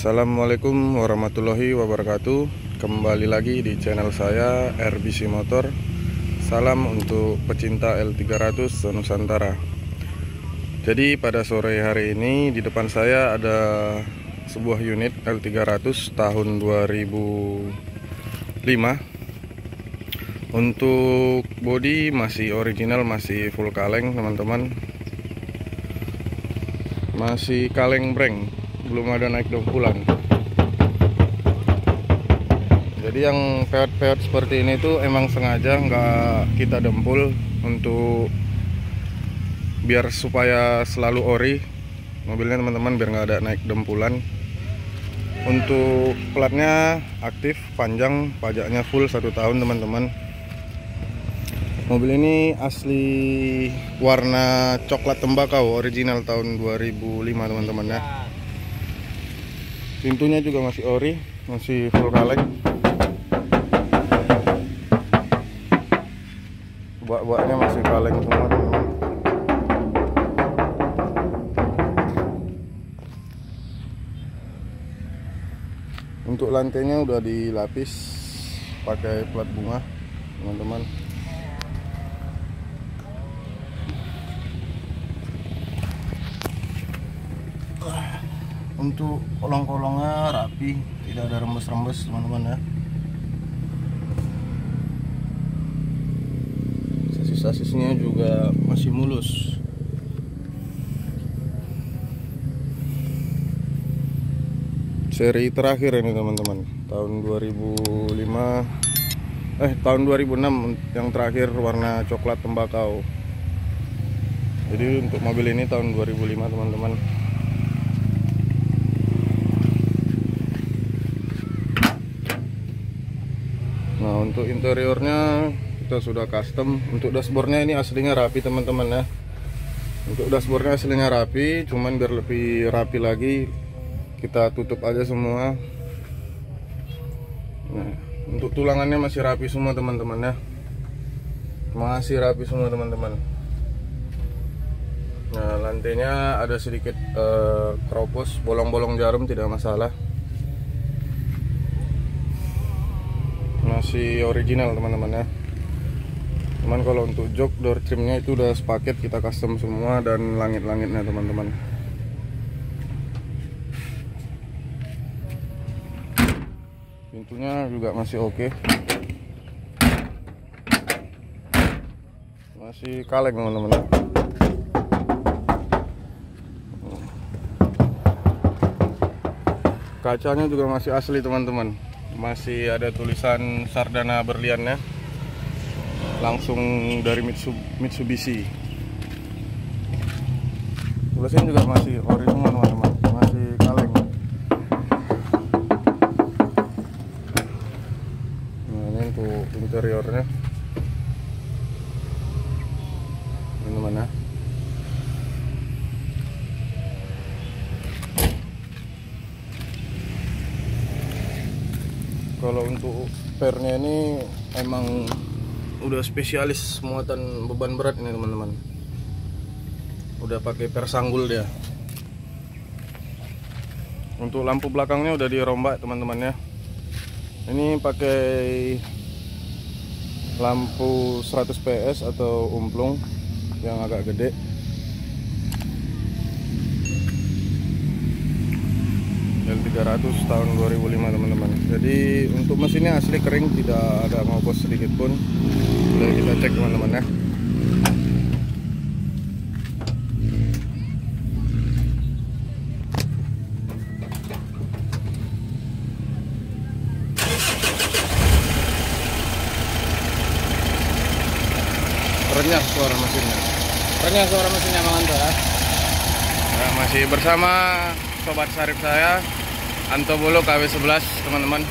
Assalamualaikum warahmatullahi wabarakatuh. Kembali lagi di channel saya RBC Motor. Salam untuk pecinta L300 Nusantara. Jadi pada sore hari ini di depan saya ada sebuah unit L300 tahun 2005. Untuk bodi masih original, masih full kaleng teman-teman. Masih kaleng breng, belum ada naik dompulan. Jadi yang peot-peot seperti ini tuh emang sengaja nggak kita dempul untuk biar supaya selalu ori mobilnya teman-teman, biar nggak ada naik dempulan. Untuk platnya aktif, panjang, pajaknya full 1 tahun teman-teman. Mobil ini asli warna coklat tembakau, original tahun 2005 teman-teman ya. Pintunya juga masih ori, masih full kaleng. Bak-baknya masih kaleng semua teman-teman. Untuk lantainya udah dilapis pakai plat bunga teman-teman. Untuk kolong-kolongnya rapi, tidak ada rembes-rembes teman-teman ya. Sasis-sasisnya juga masih mulus. Seri terakhir ini teman-teman, tahun 2005 tahun 2006 yang terakhir warna coklat tembakau. Jadi untuk mobil ini tahun 2005 teman-teman. Nah, untuk interiornya kita sudah custom. Untuk dashboardnya ini aslinya rapi teman-teman ya. Untuk dashboardnya aslinya rapi, cuman biar lebih rapi lagi kita tutup aja semua. Nah, untuk tulangannya masih rapi semua teman-teman ya. Masih rapi semua teman-teman. Nah, lantainya ada sedikit keropos, bolong-bolong jarum tidak masalah. Masih original teman-teman ya. Cuman kalau untuk jok door trimnya itu udah sepaket kita custom semua, dan langit-langitnya teman-teman. Pintunya juga masih oke. Masih kaleng teman-teman. Kacanya juga masih asli teman-teman. Masih ada tulisan Sardana berliannya, langsung dari Mitsubishi. Tulisannya juga masih ori semua teman-teman, masih kaleng. Nah, ini untuk interiornya teman-teman ya. Kalau untuk pernya ini emang udah spesialis muatan beban berat ini teman-teman. Udah pakai per sanggul dia. Untuk lampu belakangnya udah dirombak teman-teman ya. Ini pakai lampu 100 PS atau umplung yang agak gede. L300 tahun 2005 teman-teman. Jadi untuk mesinnya asli kering, tidak ada ngopos sedikit pun. Boleh kita cek teman-teman ya. Renyah suara mesinnya. Renyah suara mesinnya Mang Anto ya. Nah, masih bersama sobat sarip saya Anto Bolo KW11 teman-teman.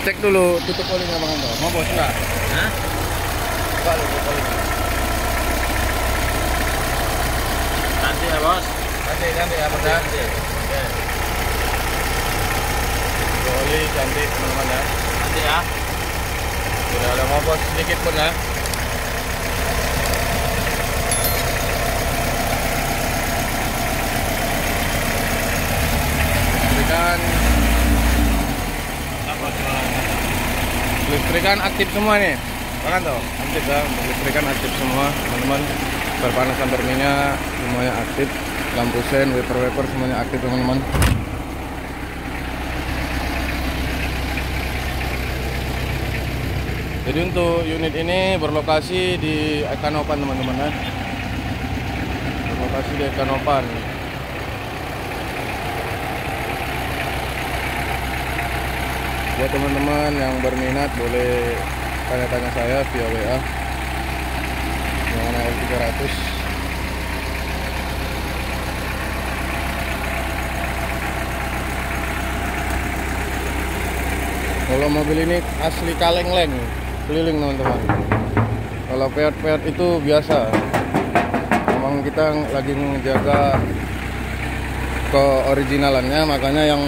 Cek dulu tutup olinya Bang Anto. Mau bos enggak? Hah? Coba tutup olinya. Nanti ya bos. Nanti ya bos ya. Oke. Oli cantik teman-teman ya. Nanti ya. Tidak ada ngopos sedikit pun ya. listrikan aktif semua nih. Kan tuh, aktif ya, untuk listrikan aktif semua teman-teman. Perpanasan berminyak semuanya aktif, lampu sen, wiper semuanya aktif teman-teman. Jadi untuk unit ini berlokasi di Ekanopan teman-teman ya. Berlokasi di Ekanopan. Buat teman-teman yang berminat boleh tanya-tanya saya via WA mengenai L300. Kalau mobil ini asli kaleng-leng, keliling teman-teman. Kalau peot-peot itu biasa. Memang kita lagi menjaga keoriginalannya, makanya yang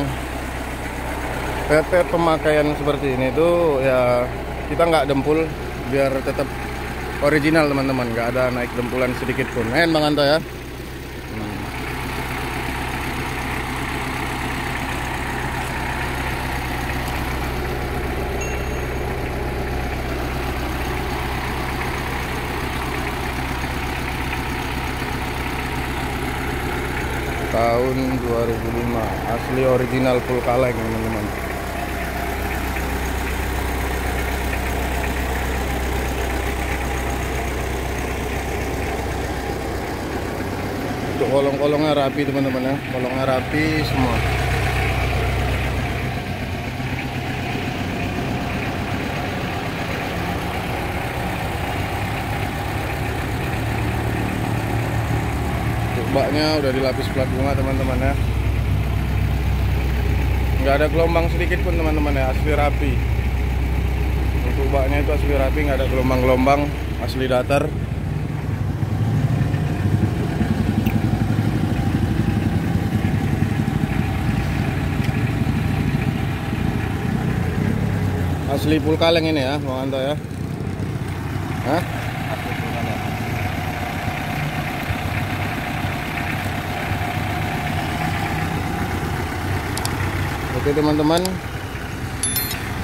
peot-peot pemakaian seperti ini tuh ya kita nggak dempul, biar tetap original teman-teman, nggak ada naik dempulan sedikit pun. Bang Anto ya. Tahun 2005, asli original full kaleng teman-teman. Untuk kolong-kolongnya rapi teman-teman ya, kolongnya rapi semua. Baknya udah dilapis plat bunga teman-teman ya. Nggak ada gelombang sedikit pun teman-teman ya, asli rapi. Untuk baknya itu asli rapi, nggak ada gelombang-gelombang, asli datar. Asli full kaleng ini ya, Bang Anto ya. Hah? Asli full kaleng. Oke teman-teman,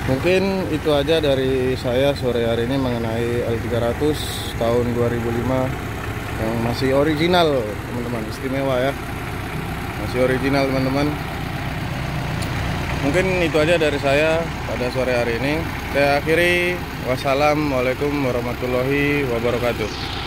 mungkin itu aja dari saya sore hari ini mengenai L300 tahun 2005 yang masih original teman-teman, istimewa ya, masih original teman-teman. Mungkin itu aja dari saya pada sore hari ini. Saya akhiri, wassalamualaikum warahmatullahi wabarakatuh.